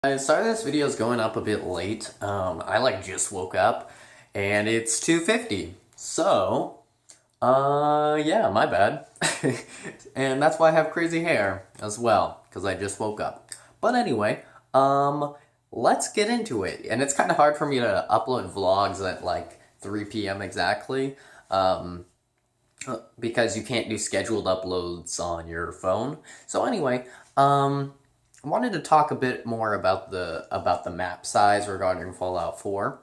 Sorry this video is going up a bit late. I just woke up and it's 2:50. So, yeah, my bad. And that's why I have crazy hair as well, because I just woke up. But anyway, let's get into it. And it's kind of hard for me to upload vlogs at like 3 p.m. exactly, because you can't do scheduled uploads on your phone. So anyway, I wanted to talk a bit more about the map size regarding Fallout 4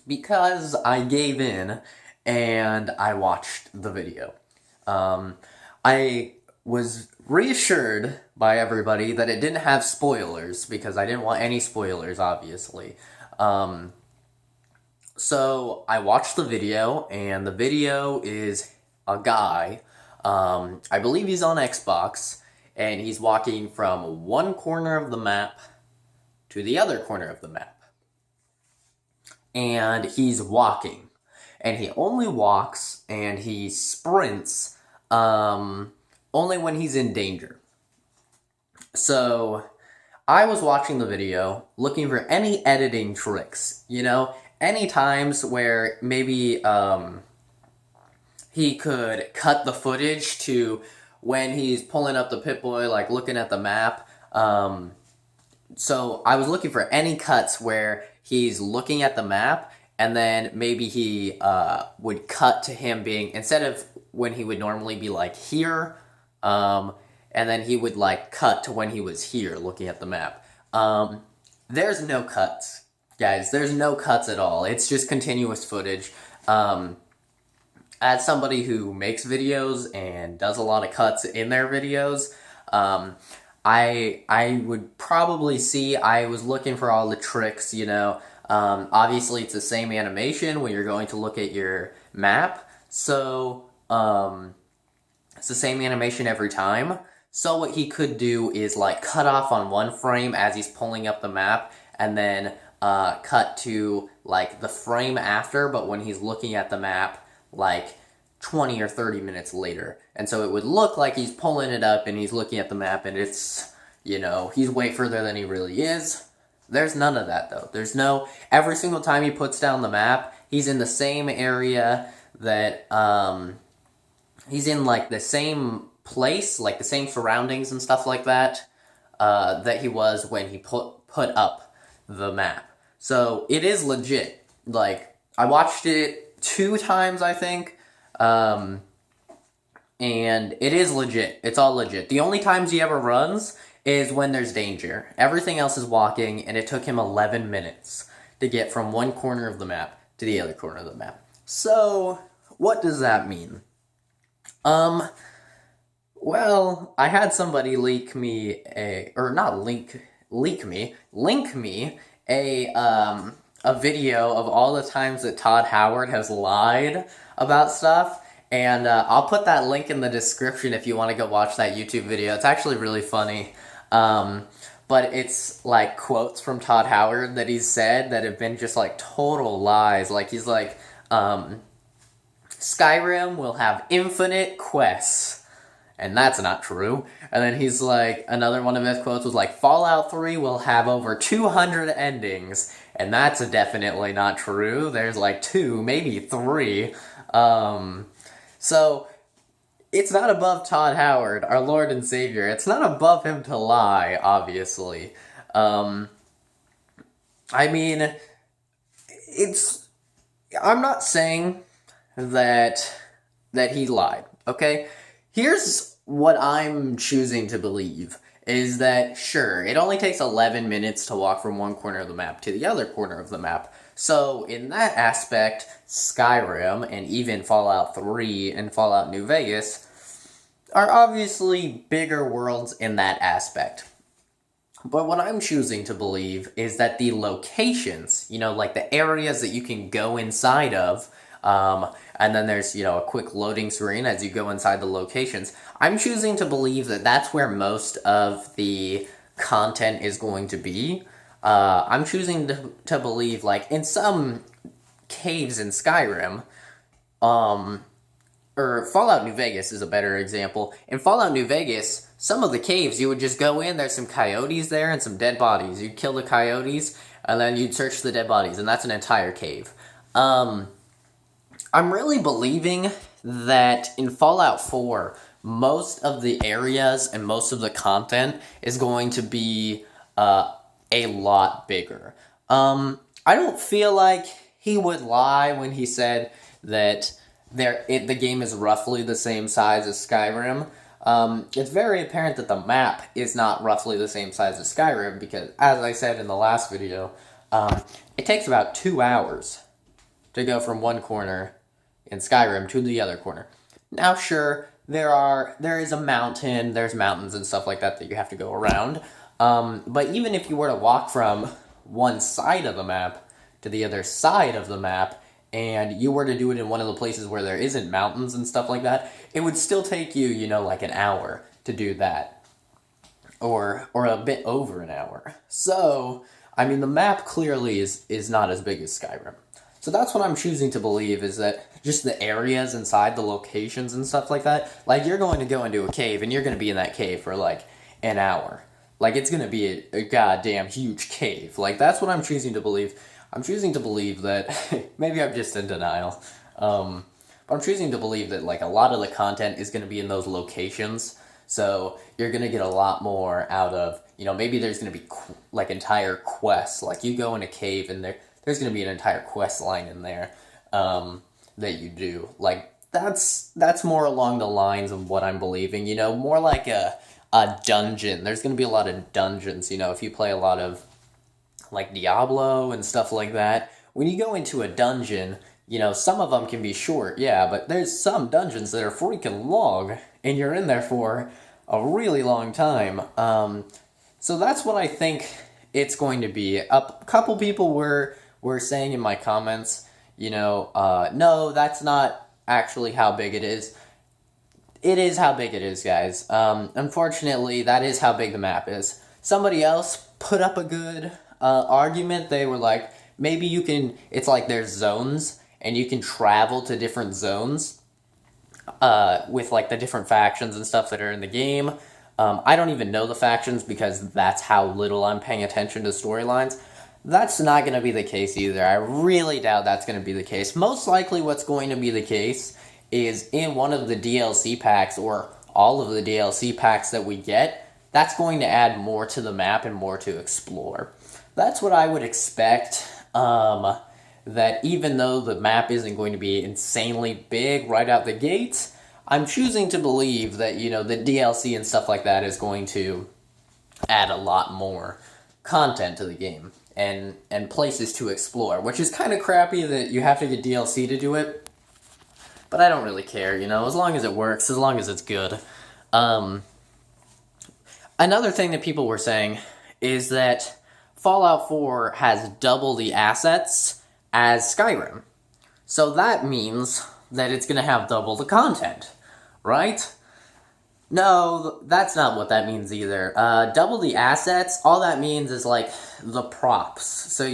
because I gave in and I watched the video. I was reassured by everybody that it didn't have spoilers because I didn't want any spoilers, obviously. So I watched the video, and the video is a guy. I believe he's on Xbox, and he's walking from one corner of the map to the other corner of the map. And he's walking. And he only walks and he sprints only when he's in danger. So I was watching the video looking for any editing tricks, any times where maybe he could cut the footage to when he's pulling up the Pip-Boy, like looking at the map. So I was looking for any cuts where he's looking at the map, and then maybe he would cut to him being, instead of when he would normally be like here, and then he would like cut to when he was here looking at the map. There's no cuts, guys. There's no cuts at all. It's just continuous footage. As somebody who makes videos and does a lot of cuts in their videos, I would probably see, I was looking for all the tricks, obviously it's the same animation when you're going to look at your map, so, it's the same animation every time. So what he could do is like cut off on one frame as he's pulling up the map, and then cut to like the frame after, but when he's looking at the map, like 20 or 30 minutes later. And so it would look like he's pulling it up and he's looking at the map, and it's, he's way further than he really is. There's none of that, though. There's no, every single time he puts down the map, he's in the same area that, he's in like the same place, like the same surroundings and stuff like that, that he was when he put up the map. So it is legit. Like, I watched it 2 times, I think. And it is legit. It's all legit. The only times he ever runs is when there's danger. Everything else is walking, and it took him 11 minutes to get from one corner of the map to the other corner of the map. So, what does that mean? Well, I had somebody link me a video of all the times that Todd Howard has lied about stuff, and I'll put that link in the description if you want to go watch that YouTube video. It's actually really funny, but it's like quotes from Todd Howard that he's said that have been just like total lies. Like he's like, Skyrim will have infinite quests, and that's not true. And then he's like, another one of his quotes was like, Fallout 3 will have over 200 endings, and that's definitely not true. There's like 2, maybe 3. So, it's not above Todd Howard, our Lord and Savior. It's not above him to lie, obviously. I mean, I'm not saying that he lied, okay? Here's what I'm choosing to believe, is that, sure, it only takes 11 minutes to walk from one corner of the map to the other corner of the map. So, in that aspect, Skyrim, and even Fallout 3 and Fallout New Vegas, are obviously bigger worlds in that aspect. But what I'm choosing to believe is that the locations, like the areas that you can go inside of, and then there's, a quick loading screen as you go inside the locations. I'm choosing to believe that that's where most of the content is going to be. I'm choosing to believe, like, in some caves in Skyrim, or Fallout New Vegas is a better example. In Fallout New Vegas, some of the caves, you would just go in, there's some coyotes there and some dead bodies. You'd kill the coyotes, and then you'd search the dead bodies, and that's an entire cave. I'm really believing that in Fallout 4, most of the areas and most of the content is going to be a lot bigger. I don't feel like he would lie when he said that the game is roughly the same size as Skyrim. It's very apparent that the map is not roughly the same size as Skyrim because, as I said in the last video, it takes about 2 hours to go from one corner in Skyrim to the other corner. Now, sure, there is a mountain, there's mountains and stuff like that you have to go around. But even if you were to walk from one side of the map to the other side of the map, and you were to do it in one of the places where there isn't mountains and stuff like that, it would still take you, like an hour to do that. Or a bit over an hour. So, I mean, the map clearly is not as big as Skyrim. So that's what I'm choosing to believe, is that just the areas inside, the locations and stuff like that, like, you're going to go into a cave, and you're going to be in that cave for, like, an hour. Like, it's going to be a goddamn huge cave. Like, that's what I'm choosing to believe. I'm choosing to believe that, maybe I'm just in denial, but I'm choosing to believe that, like, a lot of the content is going to be in those locations, so you're going to get a lot more out of, maybe there's going to be, like, entire quests. Like, you go in a cave, and there's going to be an entire quest line in there, that you do. Like, that's more along the lines of what I'm believing, more like a dungeon. There's going to be a lot of dungeons, if you play a lot of, like, Diablo and stuff like that. When you go into a dungeon, some of them can be short, yeah, but there's some dungeons that are freaking long, and you're in there for a really long time. So that's what I think it's going to be. A couple people were saying in my comments, no, that's not actually how big it is. It is how big it is, guys. Unfortunately, that is how big the map is. Somebody else put up a good argument. They were like, maybe it's like there's zones, and you can travel to different zones with, like, the different factions and stuff that are in the game. I don't even know the factions because that's how little I'm paying attention to storylines. That's not going to be the case either. I really doubt that's going to be the case. Most likely what's going to be the case is in one of the DLC packs, or all of the DLC packs that we get, that's going to add more to the map and more to explore. That's what I would expect, that even though the map isn't going to be insanely big right out the gates, I'm choosing to believe that, the DLC and stuff like that is going to add a lot more content to the game and places to explore, which is kind of crappy that you have to get DLC to do it, but I don't really care, as long as it works, as long as it's good. Another thing that people were saying is that Fallout 4 has double the assets as Skyrim. So that means that it's going to have double the content, right? No, that's not what that means either. Double the assets, all that means is, like, the props. So,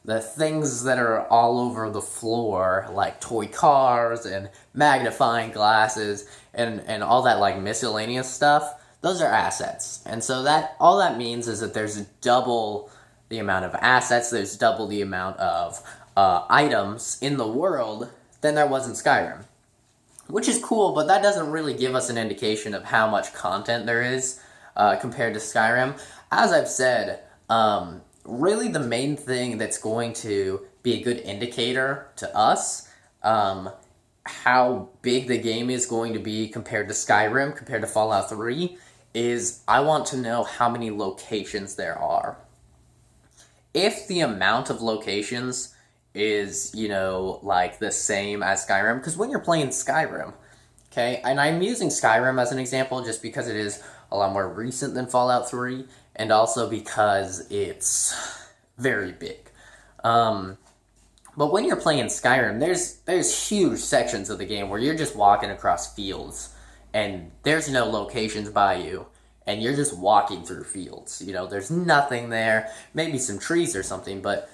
the things that are all over the floor, like toy cars and magnifying glasses and all that, like, miscellaneous stuff, those are assets. And so all that means is that there's double the amount of assets, there's double the amount of items in the world than there was in Skyrim. Which is cool, but that doesn't really give us an indication of how much content there is compared to Skyrim. As I've said, really the main thing that's going to be a good indicator to us how big the game is going to be compared to Skyrim, compared to Fallout 3, is I want to know how many locations there are. If the amount of locations is, like the same as Skyrim, because when you're playing Skyrim, okay, and I'm using Skyrim as an example just because it is a lot more recent than Fallout 3, and also because it's very big. But when you're playing Skyrim, there's huge sections of the game where you're just walking across fields, and there's no locations by you, and you're just walking through fields. There's nothing there, maybe some trees or something, but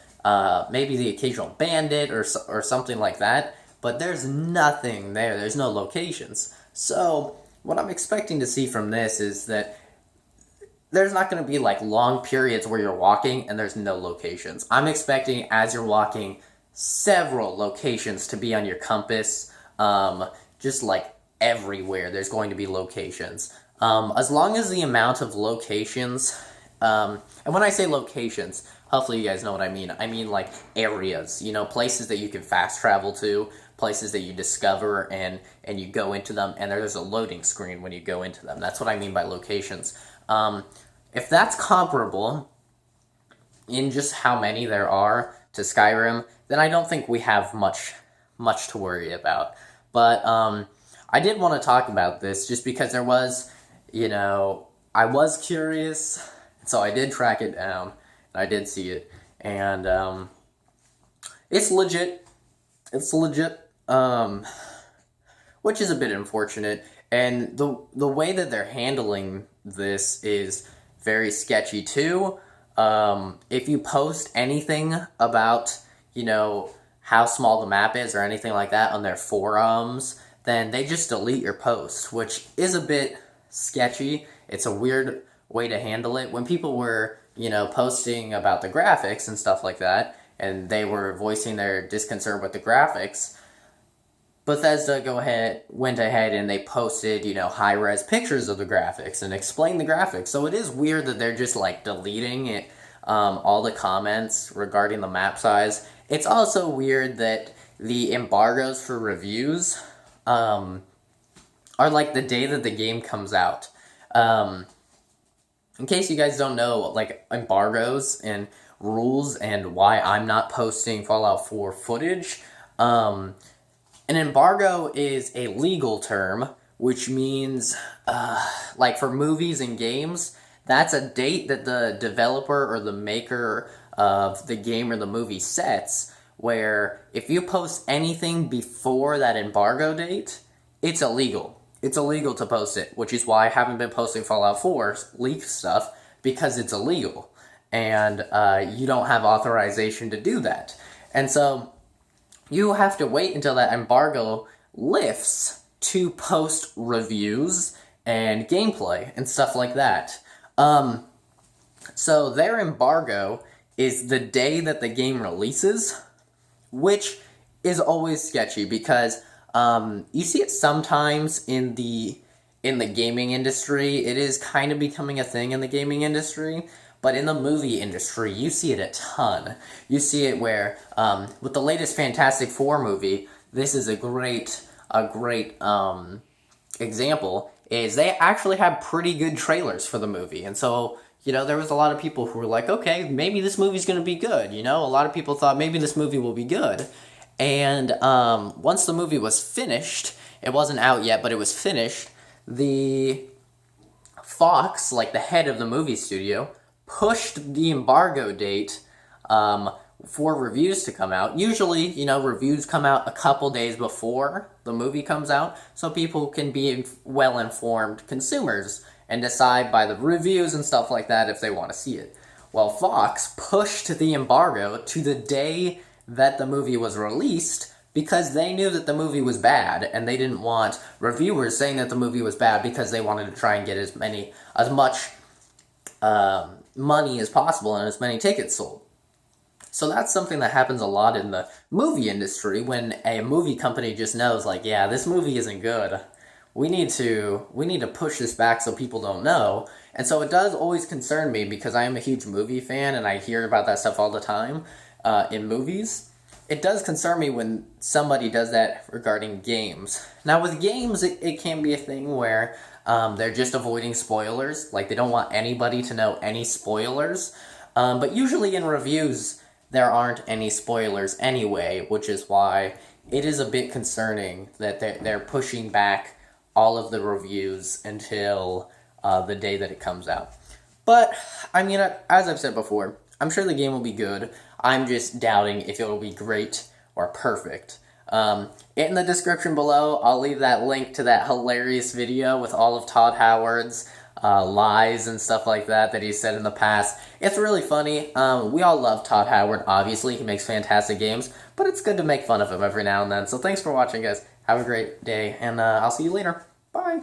maybe the occasional bandit or something like that, but there's nothing there. There's no locations. So what I'm expecting to see from this is that there's not going to be like long periods where you're walking and there's no locations. I'm expecting as you're walking several locations to be on your compass, just like everywhere there's going to be locations. As long as the amount of locations, and when I say locations, hopefully you guys know what I mean. I mean like areas, places that you can fast travel to, places that you discover and you go into them, and there's a loading screen when you go into them. That's what I mean by locations. If that's comparable in just how many there are to Skyrim, then I don't think we have much to worry about. But I did want to talk about this just because there was, I was curious, so I did track it down, and I did see it, and it's legit. It's legit, which is a bit unfortunate, and the way that they're handling this is very sketchy too. If you post anything about, how small the map is or anything like that on their forums, then they just delete your post, which is a bit sketchy. It's a weird way to handle it. When people were, posting about the graphics and stuff like that, and they were voicing their disconcern with the graphics, Bethesda went ahead and they posted, high-res pictures of the graphics and explained the graphics. So it is weird that they're just, deleting it, all the comments regarding the map size. It's also weird that the embargoes for reviews, are, the day that the game comes out. In case you guys don't know, embargoes and rules and why I'm not posting Fallout 4 footage, an embargo is a legal term, which means, for movies and games, that's a date that the developer or the maker of the game or the movie sets, where if you post anything before that embargo date, it's illegal. It's illegal to post it, which is why I haven't been posting Fallout 4 leaked stuff, because it's illegal, and you don't have authorization to do that. And so you have to wait until that embargo lifts to post reviews and gameplay and stuff like that. So their embargo is the day that the game releases, which is always sketchy because you see it sometimes in the gaming industry. It is kind of becoming a thing in the gaming industry. But in the movie industry, you see it a ton. You see it where, with the latest Fantastic Four movie, this is a great example, is they actually had pretty good trailers for the movie. And so, there was a lot of people who were like, okay, maybe this movie's going to be good. A lot of people thought maybe this movie will be good. And once the movie was finished, it wasn't out yet, but it was finished, the Fox, the head of the movie studio, pushed the embargo date for reviews to come out. Usually, reviews come out a couple days before the movie comes out, so people can be well-informed consumers and decide by the reviews and stuff like that if they want to see it. Well, Fox pushed the embargo to the day that the movie was released because they knew that the movie was bad, and they didn't want reviewers saying that the movie was bad because they wanted to try and get as much money as possible and as many tickets sold. So that's something that happens a lot in the movie industry when a movie company just knows, yeah, this movie isn't good. We need to push this back so people don't know. And so it does always concern me because I am a huge movie fan and I hear about that stuff all the time in movies. It does concern me when somebody does that regarding games. Now with games, it can be a thing where they're just avoiding spoilers. They don't want anybody to know any spoilers. But usually in reviews, there aren't any spoilers anyway, which is why it is a bit concerning that they're pushing back all of the reviews until the day that it comes out. But, as I've said before, I'm sure the game will be good. I'm just doubting if it will be great or perfect. In the description below, I'll leave that link to that hilarious video with all of Todd Howard's lies and stuff like that he said in the past. It's really funny. We all love Todd Howard, obviously. He makes fantastic games, but it's good to make fun of him every now and then. So thanks for watching, guys. Have a great day, and I'll see you later. Bye!